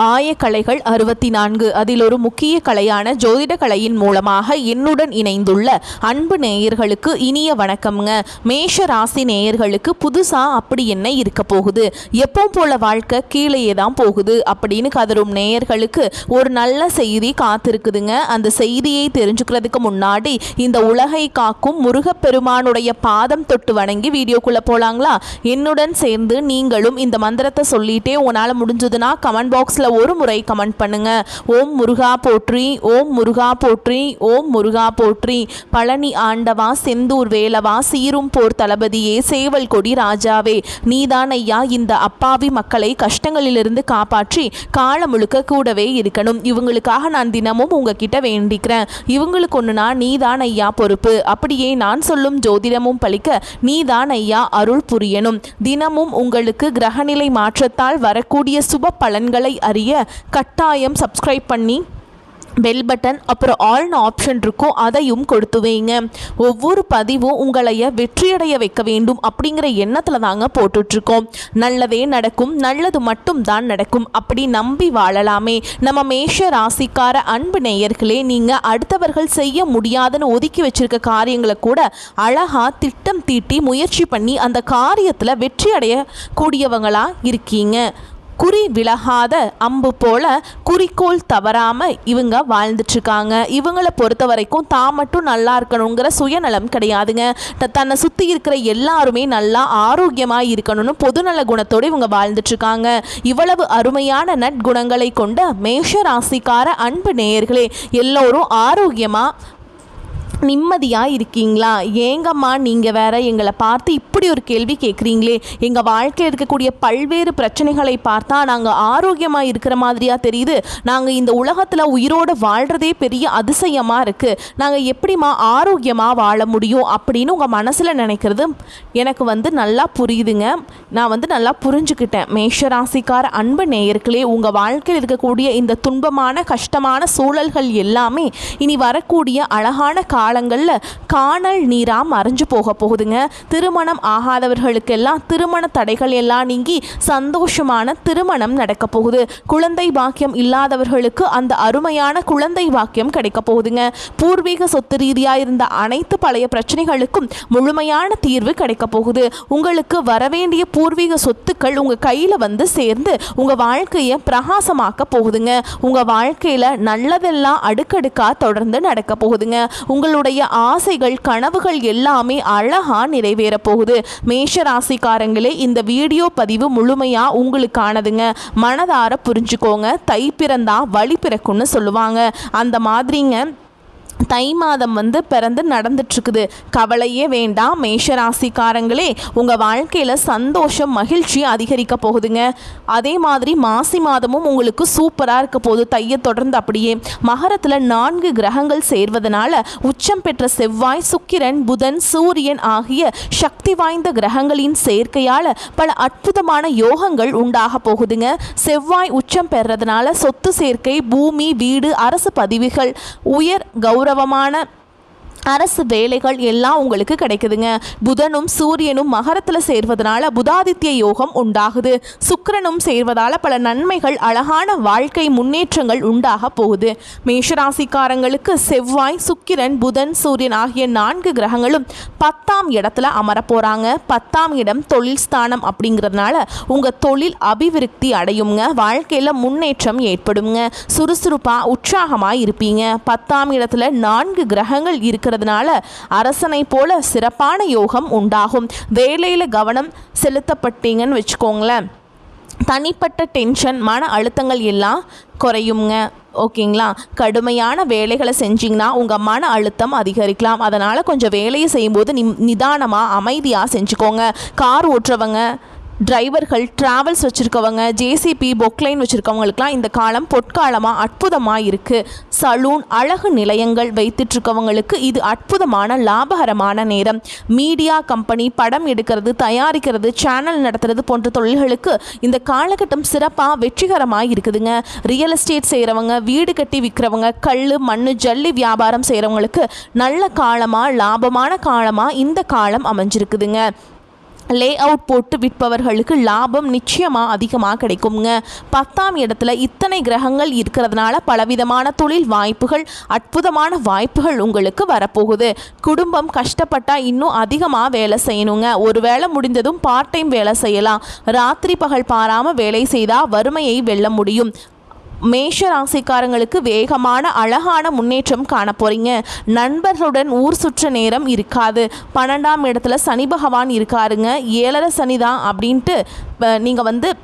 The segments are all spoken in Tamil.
ஆயக்கலைகள் 64 அதில் ஒரு முக்கிய கலையான ஜோதிட கலையின் மூலமாக என்னுடன் இணைந்துள்ள அன்பு நேயர்களுக்கு இனிய வணக்கம்ங்க. மேஷ ராசி நேயர்களுக்கு புதுசா அப்படி என்ன இருக்க போகுது, எப்போ போல வாழ்க்கை கீழேயே தான் போகுது அப்படின்னு கதரும் நேயர்களுக்கு ஒரு நல்ல செய்தி காத்திருக்குதுங்க. அந்த செய்தியை தெரிஞ்சுக்கிறதுக்கு முன்னாடி இந்த உலகை காக்கும் முருகப்பெருமானுடைய பாதம் தொட்டு வணங்கி வீடியோக்குள்ள போலாங்களா? என்னுடன் சேர்ந்து நீங்களும் இந்த மந்திரத்தை சொல்லிட்டே உங்களால் முடிஞ்சதுன்னா கமெண்ட் பாக்ஸில் ஒரு முறை கமெண்ட் பண்ணுங்க. ஓம் முருகா போற்றி, ஓம் முருகா போற்றி, ஓம் முருகா போற்றி. பழனி ஆண்டவா, செந்தூர் வேலவா, சீரும் போர் தளபதியே, சேவல் கொடி ராஜாவே, நீதான் ஐயா இந்த அப்பாவி மக்களை கஷ்டங்களிலிருந்து காப்பாற்றி காலம் முழுக்க கூடவே இருக்கணும். இவங்களுக்காக நான் தினமும் உங்ககிட்ட வேண்டிக்கிறேன். இவங்களுக்கு ஒன்றுனா நீதான் ஐயா பொறுப்பு. அப்படியே நான் சொல்லும் ஜோதிடமும் பழிக்க நீதான் ஐயா அருள் புரியணும். தினமும் உங்களுக்கு கிரகநிலை மாற்றத்தால் வரக்கூடிய சுப பலன்களை அறிய கட்டாயம் சப்ஸ்கிரைப் பண்ணி பெல் பட்டன் அப்புறம் ஆல்னு ஆப்ஷன் இருக்கும், அதையும் கொடுத்து வைங்க. ஒவ்வொரு பதிவும் உங்களைய வெற்றியடைய வைக்க வேண்டும் அப்படிங்கிற எண்ணத்தில் தாங்க போட்டுட்ருக்கோம். நல்லதே நடக்கும், நல்லது மட்டும் தான் நடக்கும், அப்படி நம்பி வாழலாமே. நம்ம மேஷ ராசிக்கார அன்பு நேயர்களே, நீங்கள் அடுத்தவர்கள் செய்ய முடியாதுன்னு ஒதுக்கி வச்சிருக்க காரியங்களை கூட அழகாக திட்டம் தீட்டி முயற்சி பண்ணி அந்த காரியத்தில் வெற்றி அடையக்கூடியவங்களா இருக்கீங்க. குறி விலகாத அம்பு போல குறிக்கோள் தவறாம இவங்க வாழ்ந்துட்டுருக்காங்க. இவங்களை பொறுத்த வரைக்கும் தான் மட்டும் நல்லா இருக்கணுங்கிற சுயநலம் கிடையாதுங்க. தன்னை சுற்றி இருக்கிற எல்லாருமே நல்லா ஆரோக்கியமாக இருக்கணும்னு பொதுநல குணத்தோடு இவங்க வாழ்ந்துட்டுருக்காங்க. இவ்வளவு அருமையான நற்குணங்களை கொண்ட மேஷ ராசிக்கார அன்பு நேயர்களே, எல்லோரும் ஆரோக்கியமாக நிம்மதியாக இருக்கீங்களா? ஏங்கம்மா நீங்கள் வேற எங்களை பார்த்து இப்படி ஒரு கேள்வி கேட்குறீங்களே, எங்கள் வாழ்க்கையில் இருக்கக்கூடிய பல்வேறு பிரச்சனைகளை பார்த்தா நாங்கள் ஆரோக்கியமாக இருக்கிற மாதிரியாக தெரியுது. நாங்கள் இந்த உலகத்தில் உயிரோடு வாழ்கிறதே பெரிய அதிசயமாக இருக்குது. நாங்கள் எப்படிம்மா ஆரோக்கியமாக வாழ முடியும் அப்படின்னு உங்கள் மனசில் நினைக்கிறது எனக்கு நல்லா புரியுதுங்க. நான் நல்லா புரிஞ்சுக்கிட்டேன். மேஷராசிக்கார அன்பு நேயர்களே, உங்கள் வாழ்க்கையில் இருக்கக்கூடிய இந்த துன்பமான கஷ்டமான சூழல்கள் எல்லாமே இனி வரக்கூடிய அழகான காலங்களில் காணல் நீரா மறைஞ்சு போக போகுதுங்க. திருமணம் ஆகாதவர்களுக்கெல்லாம் திருமண தடைகள் எல்லாம் நீங்கி சந்தோஷமான திருமணம் நடக்க போகுது. குழந்தை பாக்கியம் இல்லாதவர்களுக்கு அந்த அருமையான குழந்தை பாக்கியம் கிடைக்க போகுதுங்க. பூர்வீக சொத்து ரீதியாக இருந்த அனைத்து பழைய பிரச்சனைகளுக்கும் முழுமையான தீர்வு கிடைக்க போகுது. உங்களுக்கு வரவேண்டிய பூர்வீக சொத்துக்கள் உங்கள் கையில் சேர்ந்து உங்கள் வாழ்க்கையை பிரகாசமாக்க போகுதுங்க. உங்கள் வாழ்க்கையில் நல்லதெல்லாம் அடுக்கடுக்காக தொடர்ந்து நடக்க போகுதுங்க. உங்களுடைய ஆசைகள் கனவுகள் எல்லாமே அழகா நிறைவேற போகுது. மேஷ ராசிக்காரங்களே, இந்த வீடியோ பதிவு முழுமையா உங்களுக்கானதுங்க. மனதார புரிஞ்சுக்கோங்க. தை பிறந்தா வழி பிறக்கும்னு சொல்லுவாங்க. அந்த மாதிரிங்க தை மாதம் பிறந்து நடந்துட்டுருக்குது. கவலையே வேண்டாம் மேஷராசிக்காரங்களே, உங்கள் வாழ்க்கையில் சந்தோஷம் மகிழ்ச்சி அதிகரிக்க போகுதுங்க. அதே மாதிரி மாசி மாதமும் உங்களுக்கு சூப்பராக இருக்க போகுது. தையை தொடர்ந்து அப்படியே மகரத்தில் 4 கிரகங்கள் சேர்வதனால உச்சம் பெற்ற செவ்வாய், சுக்கிரன், புதன், சூரியன் ஆகிய சக்தி வாய்ந்த கிரகங்களின் சேர்க்கையால் பல அற்புதமான யோகங்கள் உண்டாக போகுதுங்க. செவ்வாய் உச்சம் பெறதுனால சொத்து சேர்க்கை, பூமி, வீடு, அரசு பதவிகள், உயர் கௌரவமான அரசு வேலைகள் எல்லாம் உங்களுக்கு கிடைக்குதுங்க. புதனும் சூரியனும் மகரத்தில் சேர்வதனால புதாதித்ய யோகம் உண்டாகுது. சுக்கிரனும் சேர்வதால் பல நன்மைகள், அழகான வாழ்க்கை முன்னேற்றங்கள் உண்டாக போகுது. மேஷராசிக்காரங்களுக்கு செவ்வாய், சுக்கிரன், புதன், சூரியன் ஆகிய 4 கிரகங்களும் 10ஆம் இடத்துல அமர போகிறாங்க. 10ஆம் இடம் தொழில் ஸ்தானம் அப்படிங்கிறதுனால உங்கள் தொழில் அபிவிருத்தி அடையுங்க. வாழ்க்கையில் முன்னேற்றம் ஏற்படுங்க. சுறுசுறுப்பாக உற்சாகமாக இருப்பீங்க. 10ஆம் இடத்துல 4 கிரகங்கள் இருக்கிற அரசனை போல சிறப்பான யோகம் உண்டாகும். வேலையில் கவனம் செலுத்தப்பட்டீங்கன்னு வச்சுக்கோங்களேன், தனிப்பட்ட டென்ஷன், மன அழுத்தங்கள் எல்லாம் குறையுங்க. ஓகேங்களா? கடுமையான வேலைகளை செஞ்சிங்கன்னா உங்கள் மன அழுத்தம் அதிகரிக்கலாம். அதனால் கொஞ்சம் வேலையை செய்யும்போது நிதானமாக அமைதியாக செஞ்சுக்கோங்க. கார் ஓட்டுறவங்க, டிரைவர்கள், டிராவல்ஸ் வச்சுருக்கவங்க, ஜேசிபி, பொக்லைன் வச்சுருக்கவங்களுக்கெலாம் இந்த காலம் பொற்காலமாக அற்புதமாக இருக்குது. சலூன், அழகு நிலையங்கள் வைத்துட்ருக்கவங்களுக்கு இது அற்புதமான லாபகரமான நேரம். மீடியா கம்பெனி, படம் எடுக்கிறது, தயாரிக்கிறது, சேனல் நடத்துறது போன்ற தொழில்களுக்கு இந்த காலகட்டம் சிறப்பாக வெற்றிகரமாக இருக்குதுங்க. ரியல் எஸ்டேட் செய்கிறவங்க, வீடு கட்டி விற்கிறவங்க, கல், மண், ஜல்லி வியாபாரம் செய்கிறவங்களுக்கு நல்ல காலமாக லாபமான காலமாக இந்த காலம் அமைஞ்சிருக்குதுங்க. லே அவுட் போட்டு விற்பவர்களுக்கு லாபம் நிச்சயமாக அதிகமாக கிடைக்குங்க. 10ஆம் இடத்துல இத்தனை கிரகங்கள் இருக்கிறதுனால பலவிதமான தொழில் வாய்ப்புகள், அற்புதமான வாய்ப்புகள் உங்களுக்கு வரப்போகுது. குடும்பம் கஷ்டப்பட்டால் இன்னும் அதிகமாக வேலை செய்யணுங்க. ஒரு வேலை முடிந்ததும் பார்ட் டைம் வேலை செய்யலாம். ராத்திரி பகல் பாராமல் வேலை செய்தால் வறுமையை வெல்ல முடியும். மேஷ ராசிக்காரங்களுக்கு வேகமான அழகான முன்னேற்றம் காண போறீங்க. நண்பர்களுடன் ஊர் சுற்ற நேரம் இருக்காது. 12ஆம் இடத்துல சனி பகவான் இருக்காருங்க. 7.5 சனி தான் அப்படின்ட்டு நீங்கள்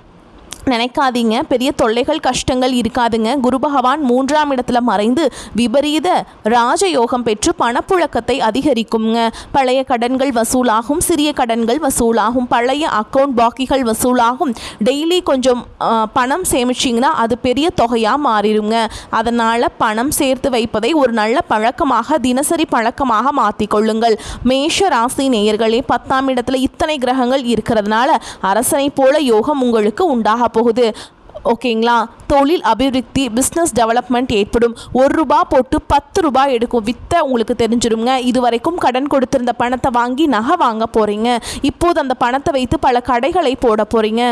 நினைக்காதீங்க. பெரிய தொல்லைகள் கஷ்டங்கள் இருக்காதுங்க. குரு பகவான் 3ஆம் இடத்துல மறைந்து விபரீத ராஜயோகம் பெற்று பணப்புழக்கத்தை அதிகரிக்குங்க. பழைய கடன்கள் வசூலாகும், சிறிய கடன்கள் வசூலாகும், பழைய அக்கௌண்ட் பாக்கிகள் வசூலாகும். டெய்லி கொஞ்சம் பணம் சேமிச்சிங்கன்னா அது பெரிய தொகையாக மாறிடுங்க. அதனால் பணம் சேர்த்து வைப்பதை ஒரு நல்ல பழக்கமாக, தினசரி பழக்கமாக மாற்றிக்கொள்ளுங்கள். மேஷ ராசி நேயர்களே, 10ஆம் இடத்துல இத்தனை கிரகங்கள் இருக்கிறதுனால அரசனை போல யோகம் உங்களுக்கு உண்டாக போகுது. ஓகேங்களா? தொழில் அபிவிருத்தி, பிஸ்னஸ் டெவலப்மெண்ட் ஏற்படும். 1 ரூபா போட்டு 10 ரூபாய் எடுக்கும் வித்தை உங்களுக்கு தெரிஞ்சிடுங்க. இதுவரைக்கும் கடன் கொடுத்திருந்த பணத்தை வாங்கி நகை வாங்க போகிறீங்க. இப்போது அந்த பணத்தை வைத்து பல கடைகளை போட போகிறீங்க.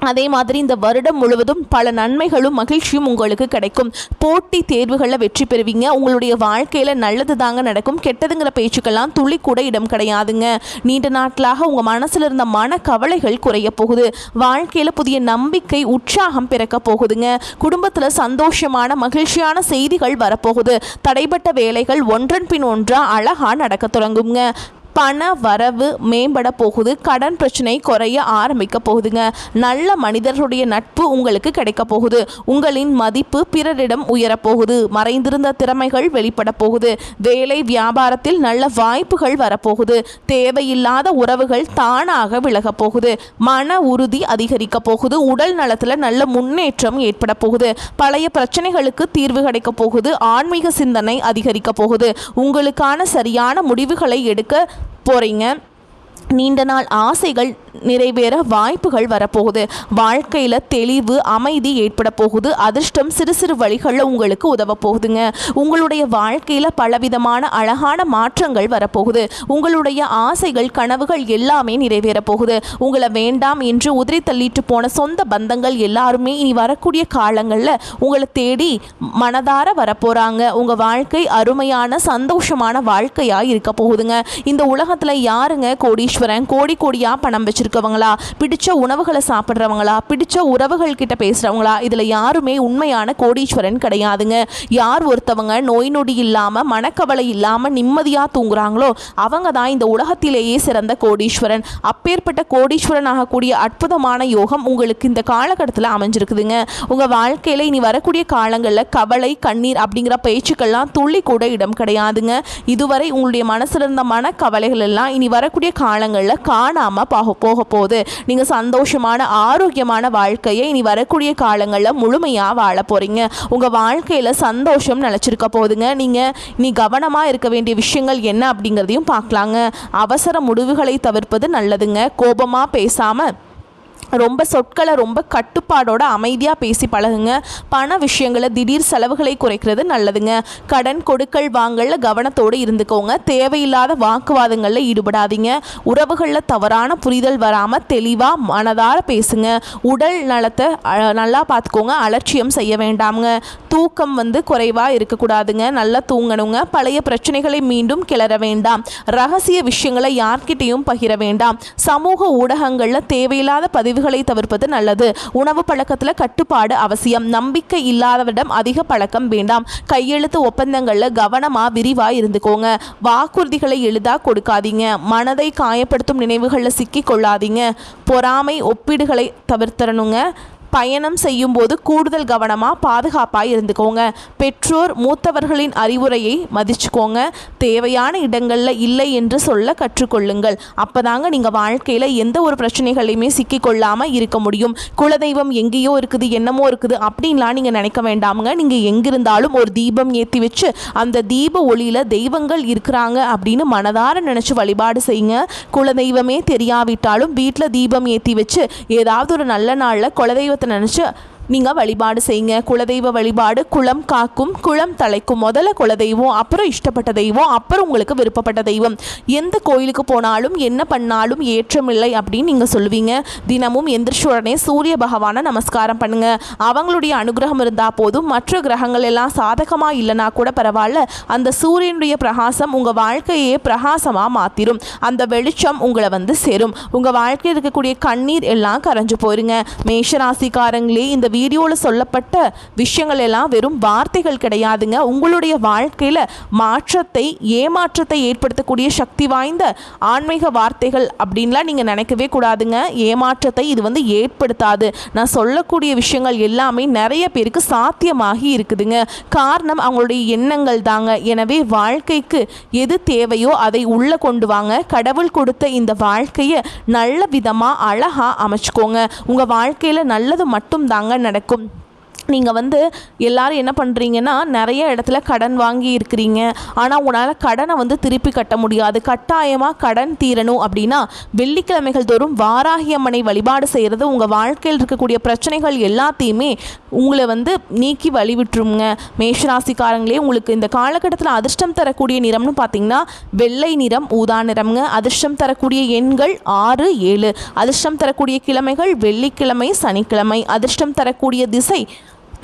அதே மாதிரி இந்த வருடம் முழுவதும் பல நன்மைகளும் மகிழ்ச்சியும் உங்களுக்கு கிடைக்கும். போட்டி தேர்வுகளில் வெற்றி பெறுவீங்க. உங்களுடைய வாழ்க்கையில் நல்லது தாங்க நடக்கும். கெட்டதுங்கிற பேச்சுக்கெல்லாம் துளி கூட இடம் கிடையாதுங்க. நீண்ட நாட்களாக உங்கள் மனசில் இருந்த மன கவலைகள் குறைய போகுது. வாழ்க்கையில் புதிய நம்பிக்கை, உற்சாகம் பிறக்க போகுதுங்க. குடும்பத்தில் சந்தோஷமான மகிழ்ச்சியான செய்திகள் வரப்போகுது. தடைப்பட்ட வேலைகள் ஒன்றன் பின் ஒன்றாக அழகாக நடக்க தொடங்குங்க. பண வரவு மேம்பட போகுது. கடன் பிரச்சனை குறைய ஆரம்பிக்க போகுதுங்க. நல்ல மனிதர்களுடைய நட்பு உங்களுக்கு கிடைக்க போகுது. உங்களின் மதிப்பு பிறரிடம் உயரப்போகுது. மறைந்திருந்த திறமைகள் வெளிப்பட போகுது. வேலை வியாபாரத்தில் நல்ல வாய்ப்புகள் வரப்போகுது. தேவையில்லாத உறவுகள் தானாக விலக போகுது. மன உறுதி அதிகரிக்க போகுது. உடல் நலத்தில் நல்ல முன்னேற்றம் ஏற்பட போகுது. பழைய பிரச்சனைகளுக்கு தீர்வு கிடைக்க போகுது. ஆன்மீக சிந்தனை அதிகரிக்க போகுது. உங்களுக்கான சரியான முடிவுகளை எடுக்க போறீங்க. நீண்ட நாள் ஆசைகள் நிறைவேற வாய்ப்புகள் வரப்போகுது. வாழ்க்கையில் தெளிவு, அமைதி ஏற்பட போகுது. அதிர்ஷ்டம் சிறு சிறு வழிகளில் உங்களுக்கு உதவ போகுதுங்க. உங்களுடைய வாழ்க்கையில் பலவிதமான அழகான மாற்றங்கள் வரப்போகுது. உங்களுடைய ஆசைகள், கனவுகள் எல்லாமே நிறைவேற போகுது. உங்களை வேண்டாம் என்று உதிரி தள்ளிட்டு போன சொந்த பந்தங்கள் எல்லாருமே இனி வரக்கூடிய காலங்களில் உங்களை தேடி மனதார வரப்போகிறாங்க. உங்கள் வாழ்க்கை அருமையான சந்தோஷமான வாழ்க்கையாக இருக்க போகுதுங்க. இந்த உலகத்தில் யாருங்க கோடீஸ்வரன்? கோடி கோடியாக பணம் வச்சிருக்கவங்களா? பிடிச்ச உணவுகளை சாப்பிட்றவங்களா? பிடிச்ச உறவுகள் கிட்ட பேசுகிறவங்களா? இதில் யாருமே உண்மையான கோடீஸ்வரன் கிடையாதுங்க. யார் ஒருத்தவங்க நோய் நொடி இல்லாமல், மனக்கவலை இல்லாமல் நிம்மதியாக தூங்குறாங்களோ அவங்க தான் இந்த உலகத்திலேயே சிறந்த கோடீஸ்வரன். அப்பேற்பட்ட கோடீஸ்வரன் ஆகக்கூடிய அற்புதமான யோகம் உங்களுக்கு இந்த காலகட்டத்தில் அமைஞ்சிருக்குதுங்க. உங்கள் வாழ்க்கையில் இனி வரக்கூடிய காலங்களில் கவலை, கண்ணீர் அப்படிங்கிற பேச்சுக்கள்லாம் துள்ளி கூட இடம் கிடையாதுங்க. இதுவரை உங்களுடைய மனசில் இருந்த மனக்கவலைகள் எல்லாம் இனி வரக்கூடிய காலங்களில் காணாமல் போக போகுது. நீங்கள் சந்தோஷமான ஆரோக்கியமான வாழ்க்கையை இனி வரக்கூடிய காலங்களில் முழுமையாக வாழ போகிறீங்க. உங்கள் வாழ்க்கையில் சந்தோஷம் நிலச்சிருக்க போகுதுங்க. நீங்கள் இனி கவனமாக இருக்க வேண்டிய விஷயங்கள் என்ன அப்படிங்கிறதையும் பார்க்கலாங்க. அவசர முடிவுகளை தவிர்ப்பது நல்லதுங்க. கோபமாக பேசாமல் ரொம்ப சொற்களை ரொம்ப கட்டுப்பாடோட அமைதியாக பேசி பழகுங்க. பண விஷயங்களை, திடீர் செலவுகளை குறைக்கிறது நல்லதுங்க. கடன் கொடுக்கல் வாங்கல கவனத்தோடு இருந்துக்கோங்க. தேவையில்லாத வாக்குவாதங்களில் ஈடுபடாதீங்க. உறவுகளில் தவறான புரிதல் வராமல் தெளிவாக மனதார பேசுங்க. உடல் நலத்தை நல்லா பார்த்துக்கோங்க. அலட்சியம் செய்ய வேண்டாமுங்க. தூக்கம் குறைவாக இருக்கக்கூடாதுங்க. நல்லா தூங்கணுங்க. பழைய பிரச்சனைகளை மீண்டும் கிளற வேண்டாம். ரகசிய விஷயங்களை யார்கிட்டையும் பகிர வேண்டாம். சமூக ஊடகங்களில் தேவையில்லாத பதிவுகளை தவிர்ப்பது நல்லது. உணவு பழக்கத்தில் கட்டுப்பாடு அவசியம். நம்பிக்கை இல்லாதவரிடம் அதிக பழக்கம் வேண்டாம். கையெழுத்து ஒப்பந்தங்களில் கவனமாக விரிவாக இருந்துக்கோங்க. வாக்குறுதிகளை எளிதாக கொடுக்காதீங்க. மனதை காயப்படுத்தும் நினைவுகளில் சிக்கி கொள்ளாதீங்க. பொறாமை, ஒப்பீடுகளை தவிர்த்தரணுங்க. பயணம் செய்யும் போது கூடுதல் கவனமாக பாதுகாப்பாக இருந்துக்கோங்க. பெற்றோர், மூத்தவர்களின் அறிவுரையை மதிச்சுக்கோங்க. தேவையான இடங்களில் இல்லை என்று சொல்ல கற்றுக்கொள்ளுங்கள். அப்போதாங்க நீங்கள் வாழ்க்கையில் எந்த ஒரு பிரச்சனைகளையுமே சிக்கிக்கொள்ளாமல் இருக்க முடியும். குலதெய்வம் எங்கேயோ இருக்குது, என்னமோ இருக்குது அப்படின்லாம் நீங்கள் நினைக்க வேண்டாமுங்க. நீங்கள் எங்கிருந்தாலும் ஒரு தீபம் ஏற்றி வச்சு அந்த தீப ஒளியில் தெய்வங்கள் இருக்கிறாங்க அப்படின்னு மனதார நினச்சி வழிபாடு செய்யுங்க. குலதெய்வமே தெரியாவிட்டாலும் வீட்டில் தீபம் ஏற்றி வச்சு ஏதாவது ஒரு நல்ல நாளில் குலதெய்வத்தை நினச்சி நீங்கள் வழிபாடு செய்யுங்க. குலதெய்வ வழிபாடு குலம் காக்கும் குளம் தலைக்கும். முதல்ல குலதெய்வம், அப்புறம் இஷ்டப்பட்ட தெய்வம், அப்புறம் உங்களுக்கு விருப்பப்பட்ட தெய்வம். எந்த கோயிலுக்கு போனாலும் என்ன பண்ணாலும் ஏற்றமில்லை அப்படின்னு நீங்கள் சொல்லுவீங்க. தினமும் எந்திரிச்ச உடனே சூரிய பகவானை நமஸ்காரம் பண்ணுங்க. அவங்களுடைய அனுகிரகம் இருந்தால் போதும். மற்ற கிரகங்கள் எல்லாம் சாதகமாக இல்லைனா கூட பரவாயில்ல, அந்த சூரியனுடைய பிரகாசம் உங்கள் வாழ்க்கையே பிரகாசமாக மாற்றிடும். அந்த வெளிச்சம் உங்களை வந்து சேரும். உங்கள் வாழ்க்கையில் இருக்கக்கூடிய கண்ணீர் எல்லாம் கரைஞ்சு போயிருங்க. மேஷராசிக்காரங்களே, இந்த வீடியோவில் சொல்லப்பட்ட விஷயங்கள் எல்லாம் வெறும் வார்த்தைகள் கிடையாதுங்க. உங்களுடைய வாழ்க்கையில் மாற்றத்தை ஏமாற்றத்தை ஏற்படுத்தக்கூடிய சக்தி வாய்ந்த ஆன்மீக வார்த்தைகள் அப்படின்லாம் நீங்கள் நினைக்கவே கூடாதுங்க. ஏமாற்றத்தை இது வந்து ஏற்படுத்தாது. நான் சொல்லக்கூடிய விஷயங்கள் எல்லாமே நிறைய பேருக்கு சாத்தியமாகி இருக்குதுங்க. காரணம் அவங்களுடைய எண்ணங்கள் தாங்க. எனவே வாழ்க்கைக்கு எது தேவையோ அதை உள்ளே கொண்டு வாங்க. கடவுள் கொடுத்த இந்த வாழ்க்கையை நல்ல விதமாக அழகாக அமைச்சுக்கோங்க. உங்கள் வாழ்க்கையில் நல்லது மட்டும் தாங்க நடக்கும். நீங்கள் வந்து எல்லோரும் என்ன பண்ணுறீங்கன்னா, நிறைய இடத்துல கடன் வாங்கி இருக்கிறீங்க. ஆனால் உங்களால் கடனை வந்து திருப்பி கட்ட முடியாது. கட்டாயமாக கடன் தீரணும் அப்படின்னா வெள்ளிக்கிழமைகள் தோறும் வாராகி அம்மனை வழிபாடு செய்கிறது உங்கள் வாழ்க்கையில் இருக்கக்கூடிய பிரச்சனைகள் எல்லாத்தையுமே உங்களை வந்து நீக்கி வழிவிட்டுருங்க. மேஷராசிக்காரங்களே, உங்களுக்கு இந்த காலகட்டத்தில் அதிர்ஷ்டம் தரக்கூடிய நிறம்னு பார்த்தீங்கன்னா வெள்ளை நிறம், ஊதா நிறம்ங்க. அதிர்ஷ்டம் தரக்கூடிய எண்கள் 6, 7. அதிர்ஷ்டம் தரக்கூடிய கிழமைகள் வெள்ளிக்கிழமை, சனிக்கிழமை. அதிர்ஷ்டம் தரக்கூடிய திசை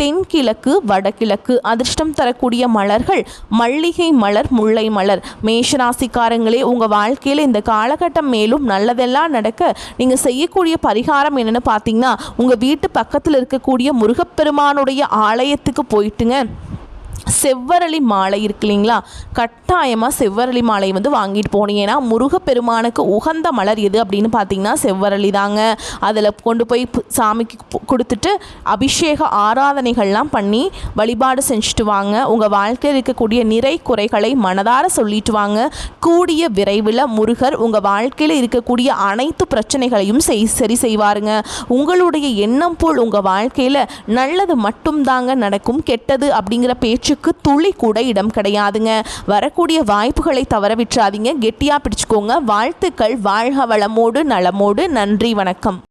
தென்கிழக்கு, வடகிழக்கு. அதிர்ஷ்டம் தரக்கூடிய மலர்கள் மல்லிகை மலர், முல்லை மலர். மேஷராசிக்காரங்களே, உங்கள் வாழ்க்கையில் இந்த காலகட்டம் மேலும் நல்லதெல்லாம் நடக்க நீங்கள் செய்யக்கூடிய பரிகாரம் என்னென்னு பார்த்தீங்கன்னா, உங்கள் வீட்டு பக்கத்தில் இருக்கக்கூடிய முருகப்பெருமானுடைய ஆலயத்துக்கு போயிட்டுங்க செவ்வரளி மாலை இருக்கு இல்லைங்களா, கட்டாயமாக செவ்வரளி மாலை வந்து வாங்கிட்டு போனீங்கன்னா முருகப்பெருமானுக்கு உகந்த மலர் எது அப்படின்னு பார்த்தீங்கன்னா செவ்வரளி தாங்க. அதில் கொண்டு போய் சாமிக்கு கொடுத்துட்டு அபிஷேக ஆராதனைகள்லாம் பண்ணி வழிபாடு செஞ்சுட்டு வாங்க. உங்கள் வாழ்க்கையில் இருக்கக்கூடிய நிறை குறைகளை மனதார சொல்லிட்டு வாங்க. கூடிய விரைவில் முருகர் உங்கள் வாழ்க்கையில் இருக்கக்கூடிய அனைத்து பிரச்சனைகளையும் சரி செய்வாருங்க. உங்களுடைய எண்ணம் போல் உங்கள் வாழ்க்கையில் நல்லது மட்டும்தாங்க நடக்கும். கெட்டது அப்படிங்கிற பேச்சுக்கு துளி கூட இடம் கிடையாதுங்க. வரக்கூடிய வாய்ப்புகளை தவற விட்டுறாதீங்க. கெட்டியாக பிடிச்சுக்கோங்க. வாழ்த்துக்கள். வாழ்க வளமோடு நலமோடு. நன்றி, வணக்கம்.